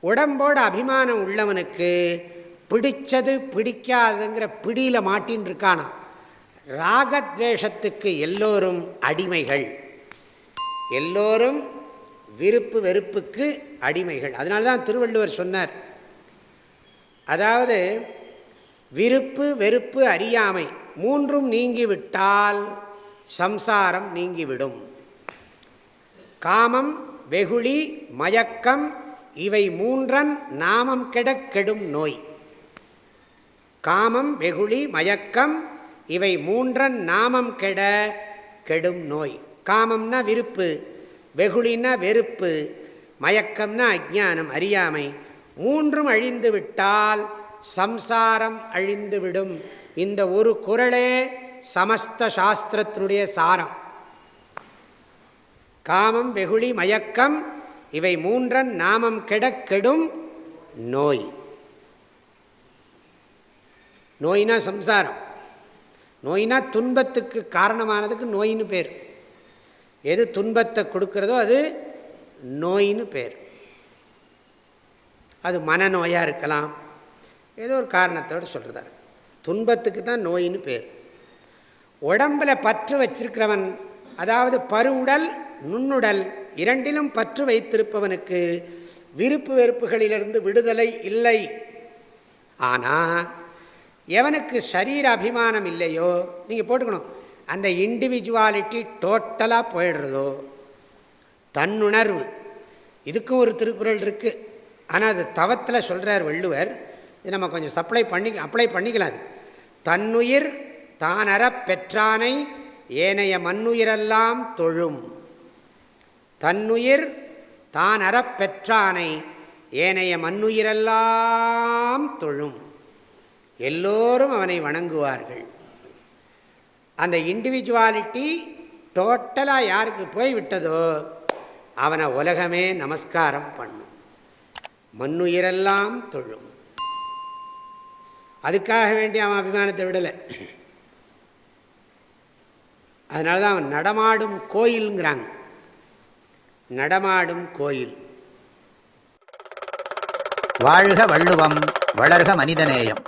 உடம்போட அபிமானம் உள்ளவனுக்கு பிடிச்சது பிடிக்காதுங்கிற பிடியில் மாட்டின்னு இருக்கானா. ராகத்வேஷத்துக்கு எல்லோரும் அடிமைகள், எல்லோரும் விருப்பு வெறுப்புக்கு அடிமைகள். அதனால தான் திருவள்ளுவர் சொன்னார், அதாவது விருப்பு வெறுப்பு அறியாமை மூன்றும் நீங்கிவிட்டால் சம்சாரம் நீங்கிவிடும். காமம் வெகுளி மயக்கம் இவை மூன்றன் நாமம் கெடக் கெடும் நோய். காமம் வெகுளி மயக்கம் இவை மூன்றன் நாமம் கெட கெடும் நோய். காமம்னா விருப்பு, வெகுளின்னா வெறுப்பு, மயக்கம்னா அஜ்ஞானம் அறியாமை. மூன்றும் அழிந்து விட்டால் சம்சாரம் அழிந்துவிடும். இந்த ஒரு குறளே சமஸ்த சாஸ்திரத்தினுடைய சாரம். காமம் வெகுளி மயக்கம் இவை மூன்றன் நாமம் கெடக் கெடும் நோய். நோயினா சம்சாரம், நோயினா துன்பத்துக்கு காரணமானதுக்கு நோயின்னு பேர். எது துன்பத்தை கொடுக்கிறதோ அது நோயின்னு பேர். அது மனநோயாக இருக்கலாம், ஏதோ ஒரு காரணத்தோடு சொல்கிறார். துன்பத்துக்கு தான் நோயின்னு பேர். உடம்பில் பற்று வச்சிருக்கிறவன், அதாவது பருவுடல் நுண்ணுடல் இரண்டிலும் பற்று வைத்திருப்பவனுக்கு விருப்பு வெறுப்புகளிலிருந்து விடுதலை இல்லை. ஆனால் எவனுக்கு சரீர அபிமானம் இல்லையோ, நீங்கள் போட்டுக்கணும், அந்த இண்டிவிஜுவாலிட்டி டோட்டலாக போயிடுறதோ, தன்னுணர்வு. இதுக்கும் ஒரு திருக்குறள் இருக்குது, ஆனால் அது தவத்தில் சொல்கிறார் வள்ளுவர். இது நம்ம கொஞ்சம் அப்ளை பண்ணிக்கலாம். அது தன்னுயிர் தானற பெற்றானை ஏனைய மண்ணுயிரெல்லாம் தொழும். தன்னுயிர் தான் அறப்பெற்றானை ஏனைய மண்ணுயிரெல்லாம் தொழும். எல்லோரும் அவனை வணங்குவார்கள். அந்த இண்டிவிஜுவாலிட்டி டோட்டலாக யாருக்கு போய்விட்டதோ அவனை உலகமே நமஸ்காரம் பண்ணும், மண்ணுயிரெல்லாம் தொழும். அதுக்காக வேண்டி அவன் அபிமானத்தை விடலை. அதனால தான் அவன் நடமாடும் கோயிலுங்கிறாங்க. நடமாடும் கோயில். வாழ்க வள்ளுவம், வளர்க மனிதநேயம்.